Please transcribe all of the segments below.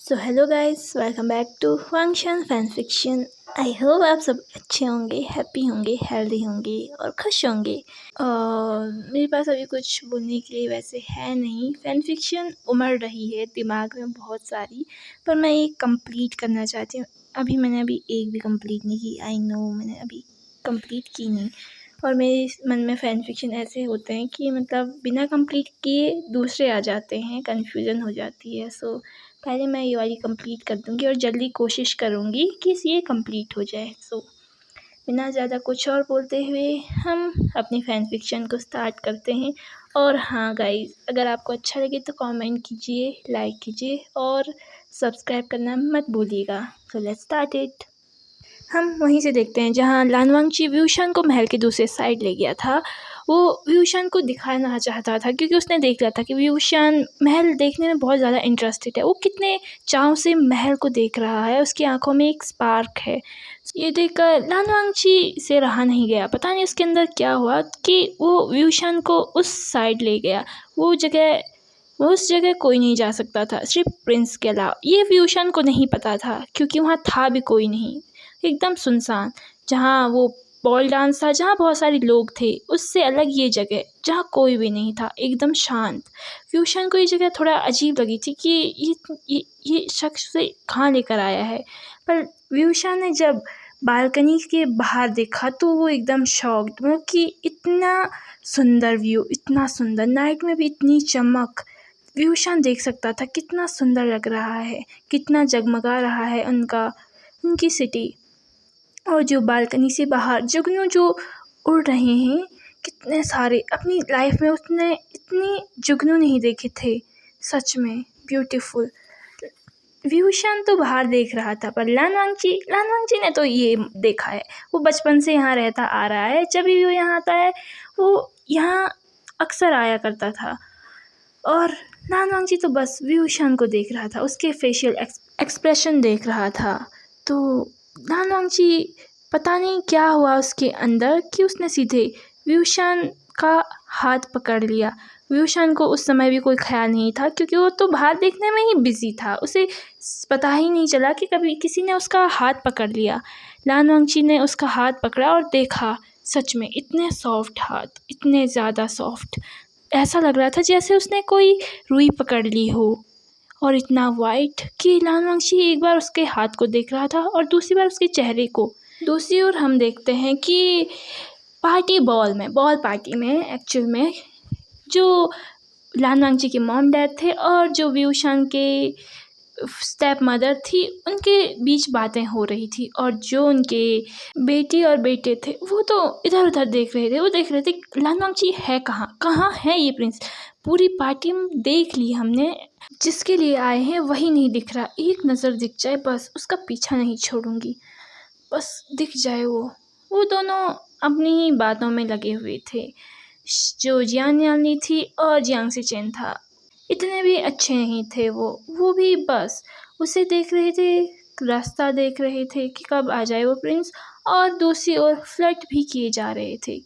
So hello guys, welcome back to function fan fiction. I hope आप सब अच्छे होंगे, हैप्पी होंगे, हेल्दी होंगे और खुश होंगे। मेरे पास अभी कुछ बोलने के लिए वैसे है नहीं। फैन फिक्शन उमड़ रही है दिमाग में बहुत सारी, पर मैं एक कंप्लीट करना चाहती हूँ। मैंने एक भी कंप्लीट नहीं की। आई नो मैंने अभी कंप्लीट की नहीं। और मेरे मन में फ़ैन फिक्शन ऐसे होते हैं कि मतलब बिना कंप्लीट किए दूसरे आ जाते हैं, कन्फ्यूज़न हो जाती है। सो पहले मैं ये वाली कंप्लीट कर दूँगी और जल्दी कोशिश करूँगी कि ये कंप्लीट हो जाए। सो बिना ज़्यादा कुछ और बोलते हुए हम अपनी फ़ैन फिक्शन को स्टार्ट करते हैं। और हाँ गाइज़, अगर आपको अच्छा लगे तो कमेंट कीजिए, लाइक कीजिए और सब्सक्राइब करना मत भूलिएगा। So let's start it. हम वहीं से देखते हैं जहाँ लानवांगची व्यूशान को महल के दूसरे साइड ले गया था। वो व्यूशान को दिखाना चाहता था क्योंकि उसने देख लिया था कि व्यूशान महल देखने में बहुत ज़्यादा इंटरेस्टेड है। वो कितने चाव से महल को देख रहा है, उसकी आंखों में एक स्पार्क है। ये देखकर लानवांगची से रहा नहीं गया। पता नहीं उसके अंदर क्या हुआ कि वो व्यूशान को उस साइड ले गया। उस जगह कोई नहीं जा सकता था, सिर्फ प्रिंस के अलावा। ये व्यूशान को नहीं पता था क्योंकि वहाँ था भी कोई नहीं, एकदम सुनसान। जहाँ वो बॉल डांस था, जहाँ बहुत सारे लोग थे, उससे अलग ये जगह जहाँ कोई भी नहीं था, एकदम शांत। फ्यूशन को ये जगह थोड़ा अजीब लगी थी कि ये शख्स से कहाँ लेकर आया है। पर व्यूशन ने जब बालकनी के बाहर देखा तो वो एकदम शॉक्ड, मतलब कि इतना सुंदर व्यू, इतना सुंदर, नाइट में भी इतनी चमक। व्यूशन देख सकता था कितना सुंदर लग रहा है, कितना जगमगा रहा है उनकी सिटी। और जो बालकनी से बाहर जुगनू जो उड़ रहे हैं, कितने सारे। अपनी लाइफ में उसने इतनी जुगनू नहीं देखे थे, सच में ब्यूटीफुल। व्यूशान तो बाहर देख रहा था, पर लानवांगची ने तो ये देखा है। वो बचपन से यहाँ रहता आ रहा है, जब भी वो यहाँ आता है वो यहाँ अक्सर आया करता था। और लानवांगची तो बस व्यूशान को देख रहा था, उसके फेशियल एक्सप्रेशन देख रहा था। तो लानवांगची पता नहीं क्या हुआ उसके अंदर कि उसने सीधे व्यूशान का हाथ पकड़ लिया। व्यूशान को उस समय भी कोई ख्याल नहीं था क्योंकि वो तो बाहर देखने में ही बिजी था, उसे पता ही नहीं चला कि कभी किसी ने उसका हाथ पकड़ लिया। लानवांगची ने उसका हाथ पकड़ा और देखा, सच में इतने सॉफ्ट हाथ, इतने ज़्यादा सॉफ्ट। ऐसा लग रहा था जैसे उसने कोई रुई पकड़ ली हो, और इतना वाइट कि लानवांगची एक बार उसके हाथ को देख रहा था और दूसरी बार उसके चेहरे को। दूसरी ओर हम देखते हैं कि बॉल पार्टी में एक्चुअल में जो लानवांगची के मॉम डैड थे और जो व्यूशान के स्टेप मदर थी, उनके बीच बातें हो रही थी। और जो उनके बेटी और बेटे थे वो तो इधर उधर देख रहे थे। वो देख रहे थे लानवांगची है कहाँ है ये प्रिंस। पूरी पार्टी में देख ली हमने, जिसके लिए आए हैं वही नहीं दिख रहा। एक नज़र दिख जाए बस, उसका पीछा नहीं छोड़ूंगी, बस दिख जाए वो दोनों अपनी ही बातों में लगे हुए थे। जो जियान यानी थी और जियांग से चैन था, इतने भी अच्छे नहीं थे वो भी बस उसे देख रहे थे, रास्ता देख रहे थे कि कब आ जाए वो प्रिंस। और दूसरी ओर फ्लर्ट भी किए जा रहे थे।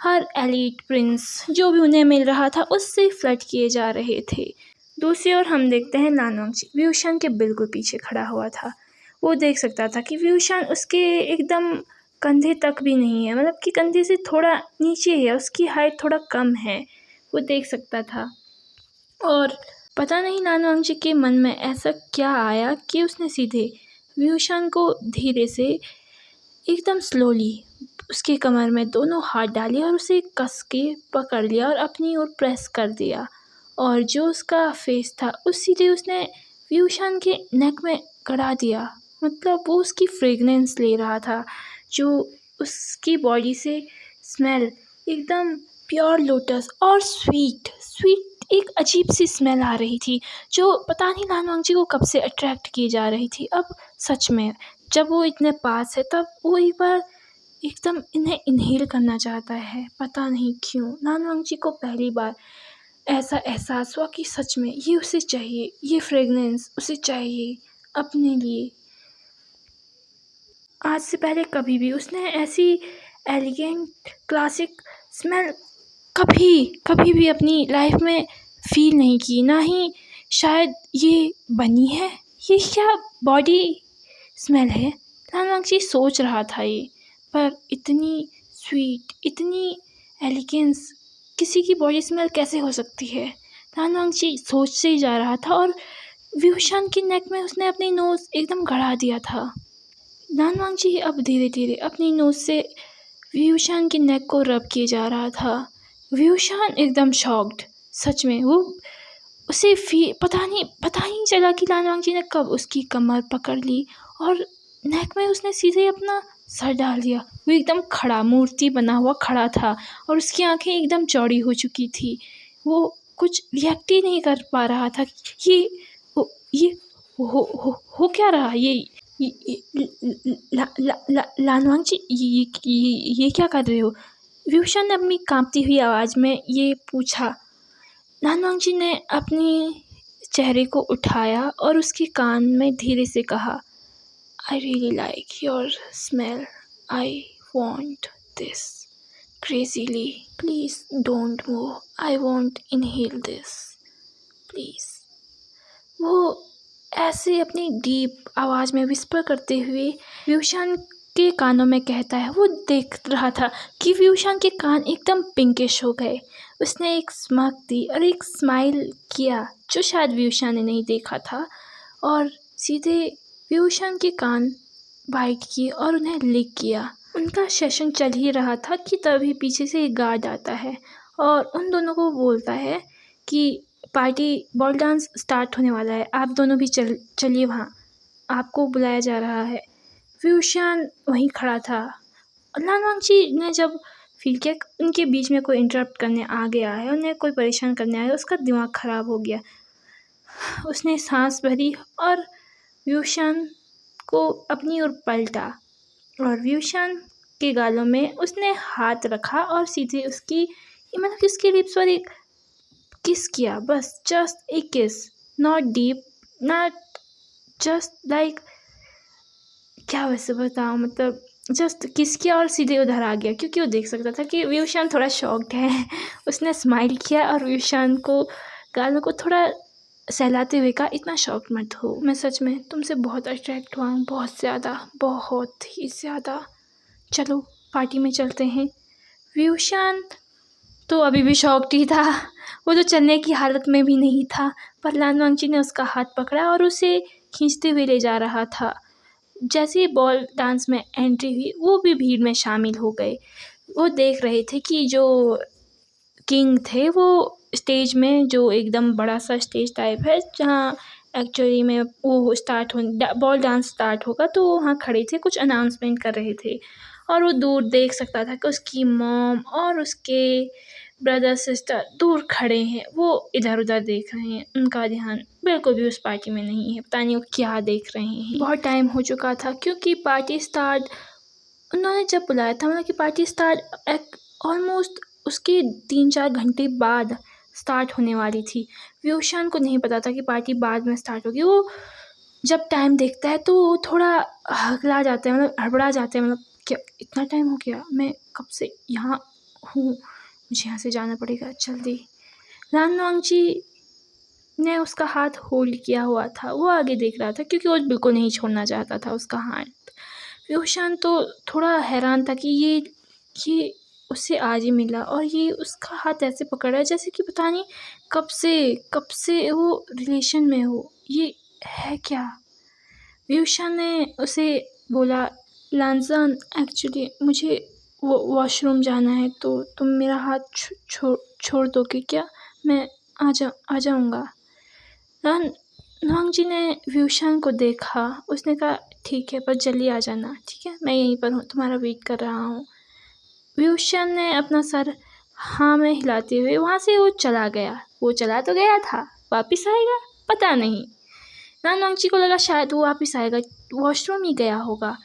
हर एलीट प्रिंस जो भी उन्हें मिल रहा था उससे फ्लर्ट किए जा रहे थे। दूसरी ओर हम देखते हैं लानवांगची व्यूशान के बिल्कुल पीछे खड़ा हुआ था। वो देख सकता था कि व्यूशान उसके एकदम कंधे तक भी नहीं है, मतलब कि कंधे से थोड़ा नीचे है, उसकी हाइट थोड़ा कम है, वो देख सकता था। और पता नहीं लानवांगची के मन में ऐसा क्या आया कि उसने सीधे व्यूशान को धीरे से, एकदम स्लोली उसके कमर में दोनों हाथ डाले और उसे कस के पकड़ लिया और अपनी ओर प्रेस कर दिया। और जो उसका फेस था उस सीधे उसने व्यूशान के नेक में गड़ा दिया। मतलब वो उसकी फ्रेगनेंस ले रहा था, जो उसकी बॉडी से स्मेल एकदम प्योर लोटस और स्वीट स्वीट, एक अजीब सी स्मेल आ रही थी जो पता नहीं लानवांगची को कब से अट्रैक्ट की जा रही थी। अब सच में जब वो इतने पास है तब वो एक बार एकदम इन्हें इनहेल करना चाहता है। पता नहीं क्यों लानवांगची को पहली बार ऐसा एहसास हुआ कि सच में ये उसे चाहिए, ये फ्रेगनेंस उसे चाहिए अपने लिए। आज से पहले कभी भी उसने ऐसी एलिगेंट क्लासिक स्मेल कभी भी अपनी लाइफ में फील नहीं की, ना ही शायद ये बनी है ये क्या बॉडी स्मेल है? लान वांगची सोच रहा था ये, पर इतनी स्वीट, इतनी एलिगेंस किसी की बॉडी स्मेल कैसे हो सकती है? लान वांगची सोचते ही जा रहा था और व्यूशान की नेक में उसने अपनी नोज़ एकदम गड़ा दिया था। लान वांगची अब धीरे धीरे अपनी नोज़ से व्यूशान की नेक को रब किए जा रहा था। व्यूशान एकदम शॉक्ड, सच में वो उसे पता नहीं चला कि लान वांगची ने कब उसकी कमर पकड़ ली और नेक में उसने सीधे अपना सर डाल दिया। वो एकदम खड़ा, मूर्ति बना हुआ खड़ा था और उसकी आंखें एकदम चौड़ी हो चुकी थी। वो कुछ रिएक्ट ही नहीं कर पा रहा था। ये हो क्या रहा? लान वांगची ये क्या कर रहे हो? व्यूशन ने अपनी कांपती हुई आवाज़ में ये पूछा। लान वांगची ने अपने चेहरे को उठाया और उसके कान में धीरे से कहा, I really like your smell. I want this crazily. Please don't move. I won't inhale this. Please. वो ऐसे अपनी डीप आवाज़ में विस्पर करते हुए व्यूशान के कानों में कहता है। वो देख रहा था कि व्यूशान के कान एकदम पिंकिश हो गए। उसने एक स्माइल दी और एक स्माइल किया जो शायद व्यूशान ने नहीं देखा था, और सीधे व्यूशान के कान बाइट किए और उन्हें लिक किया। उनका सेशन चल ही रहा था कि तभी पीछे से एक गार्ड आता है और उन दोनों को बोलता है कि पार्टी बॉल डांस स्टार्ट होने वाला है, आप दोनों भी चलिए, वहाँ आपको बुलाया जा रहा है। व्यूशान वहीं खड़ा था। लान वांगची ने जब फील किया उनके बीच में कोई इंटरप्ट करने आ गया है, उन्हें कोई परेशान करने आया, उसका दिमाग ख़राब हो गया। उसने सांस भरी और व्यूशान को अपनी ओर पलटा और व्यूशान के गालों में उसने हाथ रखा और सीधे उसकी उसके लिप्स पर एक किस किया, बस जस्ट एक किस, not deep, not just like, क्या वैसे बताऊँ, जस्ट किस किया और सीधे उधर आ गया, क्योंकि वो देख सकता था कि व्यूशान थोड़ा शॉक्ड है। उसने स्माइल किया और व्यूशान को गालों को थोड़ा सहलाते हुए कहा, इतना शॉक्ड मत हो, मैं सच में तुमसे बहुत अट्रैक्ट हुआ हूँ, बहुत ही ज़्यादा। चलो पार्टी में चलते हैं। व्यूशान तो अभी भी शॉक्ड ही था, वो तो चलने की हालत में भी नहीं था, पर लान वांगची ने उसका हाथ पकड़ा और उसे खींचते हुए ले जा रहा था। जैसे ही बॉल डांस में एंट्री हुई, वो भी भीड़ में शामिल हो गए। वो देख रहे थे कि जो किंग थे वो स्टेज में, जो एकदम बड़ा सा स्टेज टाइप है जहाँ एक्चुअली में वो बॉल डांस स्टार्ट होगा, तो वहाँ खड़े थे, कुछ अनाउंसमेंट कर रहे थे और वो दूर देख सकता था कि उसकी मॉम और उसके ब्रदर सिस्टर दूर खड़े हैं, वो इधर उधर देख रहे हैं। उनका ध्यान बिल्कुल भी उस पार्टी में नहीं है, पता नहीं वो क्या देख रहे हैं। बहुत टाइम हो चुका था क्योंकि पार्टी स्टार्ट उन्होंने जब बुलाया था, मतलब कि पार्टी स्टार्ट ऑलमोस्ट उसके 3-4 घंटे बाद स्टार्ट होने वाली थी। व्यूशान को नहीं पता था कि पार्टी बाद में स्टार्ट होगी। वो जब टाइम देखता है तो वो थोड़ा हकला जाता है, हड़बड़ा जाता है, क्या इतना टाइम हो गया, मैं कब से यहाँ हूँ, मुझे यहाँ से जाना पड़ेगा जल्दी। लान वांगची ने उसका हाथ होल्ड किया हुआ था, वो आगे देख रहा था क्योंकि वो बिल्कुल नहीं छोड़ना चाहता था उसका हाथ। व्यूशान तो थोड़ा हैरान था कि ये उससे आज ही मिला और ये उसका हाथ ऐसे पकड़ा है जैसे कि पता नहीं कब से वो रिलेशन में हो, ये है क्या? व्यूशान ने उसे बोला, लानजान एक्चुअली मुझे वॉशरूम जाना है, तो तुम मेरा हाथ छोड़ दोगे क्या? मैं आ जाऊँगा। लान वांगची ने व्यूशान को देखा, उसने कहा ठीक है, पर जल्दी आ जाना, ठीक है, मैं यहीं पर हूँ, तुम्हारा वेट कर रहा हूँ। व्यूशान ने अपना सर हाँ में हिलाते हुए वहाँ से वो चला गया। वो चला तो गया था, वापस आएगा पता नहीं। लान वांगची को लगा शायद वो वापस आएगा, वॉशरूम ही गया होगा।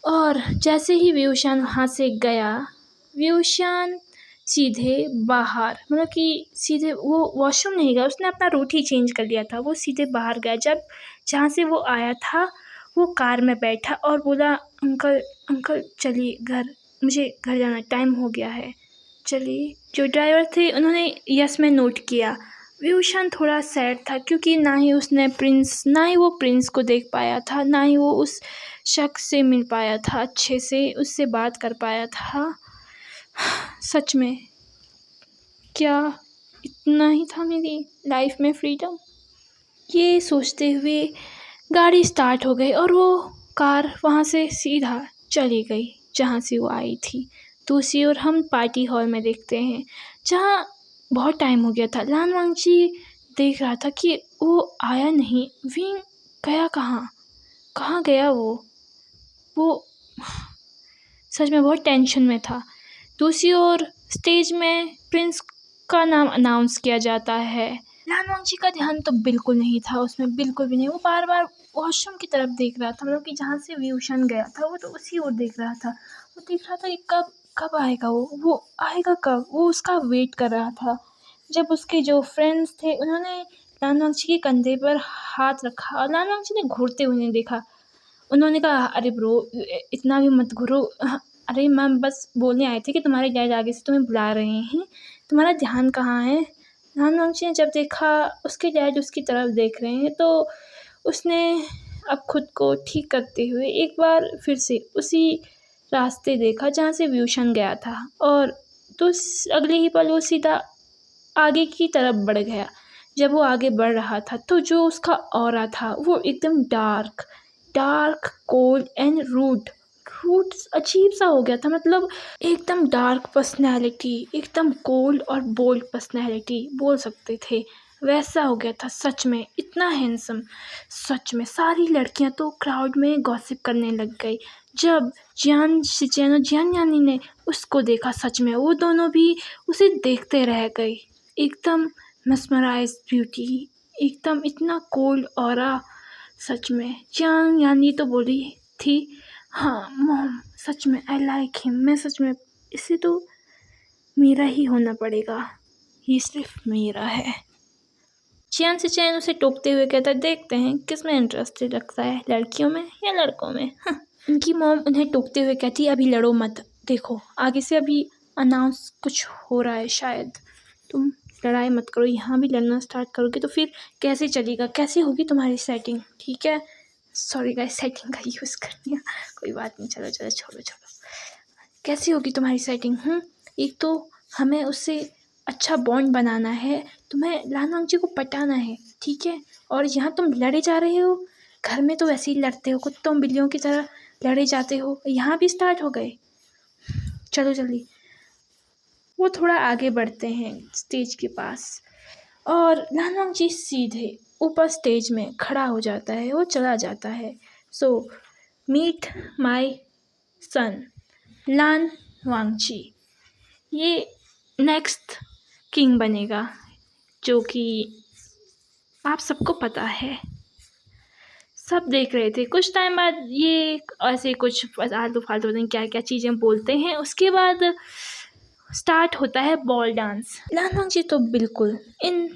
और जैसे ही व्यूशान वहाँ से गया, व्यूशान सीधे बाहर, मतलब कि सीधे वो वॉशरूम नहीं गया, उसने अपना रूट ही चेंज कर लिया था। वो सीधे बाहर गया, जहाँ से वो आया था वो कार में बैठा और बोला, अंकल चलिए घर, मुझे घर जाना, टाइम हो गया है, चलिए। जो ड्राइवर थे उन्होंने यस में नोट किया। व्यूशन थोड़ा सैड था क्योंकि ना ही वो प्रिंस को देख पाया था, ना ही वो उस शख्स से मिल पाया था, अच्छे से उससे बात कर पाया था। सच में क्या इतना ही था मेरी लाइफ में फ्रीडम? ये सोचते हुए गाड़ी स्टार्ट हो गई और वो कार वहाँ से सीधा चली गई जहाँ से वो आई थी। दूसरी ओर हम पार्टी हॉल में देखते हैं जहाँ बहुत टाइम हो गया था। लान वांगची देख रहा था कि वो आया नहीं, विंग गया कहाँ, कहाँ गया वो सच में बहुत टेंशन में था। दूसरी ओर स्टेज में प्रिंस का नाम अनाउंस किया जाता है। लान वांगची का ध्यान तो बिल्कुल नहीं था उसमें, बिल्कुल भी नहीं। वो बार बार वॉशरूम की तरफ देख रहा था, मतलब कि जहाँ से व्यूशन गया था वो तो उसी ओर देख रहा था। वो देख रहा था कि कब कब आएगा वो आएगा कब, वो उसका वेट कर रहा था। जब उसके जो फ्रेंड्स थे उन्होंने लान वांगची के कंधे पर हाथ रखा और लान वांगची ने घूरते हुए उन्हें देखा। उन्होंने कहा, अरे ब्रो इतना भी मत घूरो। अरे मैम बस बोलने आए थे कि तुम्हारे डैड आगे से तुम्हें बुला रहे हैं, तुम्हारा ध्यान कहाँ है? लान वांगची ने जब देखा उसके डैड उसकी तरफ देख रहे हैं तो उसने अब खुद को ठीक करते हुए एक बार फिर से उसी रास्ते देखा जहाँ से व्यूशन गया था, और तो अगले ही पल वो सीधा आगे की तरफ बढ़ गया। जब वो आगे बढ़ रहा था तो जो उसका ऑरा था वो एकदम dark dark cold and rude rude अजीब सा हो गया था। मतलब एकदम डार्क पर्सनैलिटी, एकदम कोल्ड और बोल्ड पर्सनैलिटी बोल सकते थे, वैसा हो गया था। सच में इतना हैंडसम। सच में सारी लड़कियां तो क्राउड में गॉसिप करने लग गई जब जियान शिचेन और जियान यानी ने उसको देखा। सच में वो दोनों भी उसे देखते रह गए। एकदम mesmerized ब्यूटी, एकदम इतना कोल्ड ऑरा। सच में जियान यानी तो बोली थी, हाँ मॉम सच में आई लाइक हिम, मैं सच में इसे तो मेरा ही होना पड़ेगा, ये सिर्फ मेरा है। चियान से चैन उसे टोकते हुए कहता है, देखते हैं किस में इंटरेस्टेड रखता है, लड़कियों में या लड़कों में। उनकी मॉम उन्हें टोकते हुए कहती है, अभी लड़ो मत, देखो आगे से अभी अनाउंस कुछ हो रहा है शायद, तुम लड़ाई मत करो। यहाँ भी लड़ना स्टार्ट करोगे तो फिर कैसे चलेगा, कैसे होगी तुम्हारी सेटिंग? ठीक है, सॉरी गाइस सेटिंग का यूज़ कर दिया, कोई बात नहीं, चलो चलो छोड़ो छोड़ो। कैसी होगी तुम्हारी सेटिंग? एक तो हमें उससे अच्छा बॉन्ड बनाना है, तुम्हें लान वांगची को पटाना है, ठीक है? और यहाँ तुम लड़े जा रहे हो, घर में तो वैसे ही लड़ते हो, कुत्तों बिल्लियों की तरह लड़े जाते हो, यहाँ भी स्टार्ट हो गए। चलो जल्दी। वो थोड़ा आगे बढ़ते हैं स्टेज के पास और लान वांगची सीधे ऊपर स्टेज में खड़ा हो जाता है, वो चला जाता है। सो मीट माई सन लान वांगची, ये नेक्स्ट किंग बनेगा, जो कि आप सबको पता है, सब देख रहे थे। कुछ टाइम बाद ये ऐसे कुछ आलतू फालतू पता नहीं क्या क्या चीज़ें बोलते हैं, उसके बाद स्टार्ट होता है बॉल डांस। लान वांगची तो बिल्कुल इन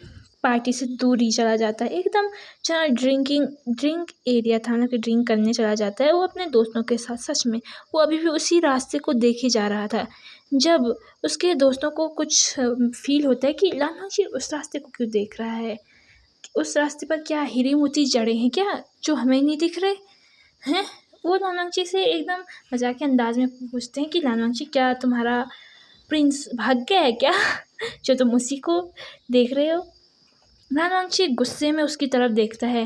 पार्टी से दूर ही चला जाता है, एकदम जहाँ ड्रिंक एरिया था ना, कि ड्रिंक करने चला जाता है वो अपने दोस्तों के साथ। सच में वो अभी भी उसी रास्ते को देखे जा रहा था जब उसके दोस्तों को कुछ फील होता है कि लान वांगची उस रास्ते को क्यों देख रहा है, उस रास्ते पर क्या हीरे मोती जड़े हैं क्या जो हमें नहीं दिख रहे हैं? वो लान वांगची से एकदम मजाक के अंदाज में पूछते हैं कि लान वांगची क्या तुम्हारा प्रिंस भाग गया है क्या जो तुम उसी को देख रहे हो? लान वांगची गुस्से में उसकी तरफ देखता है।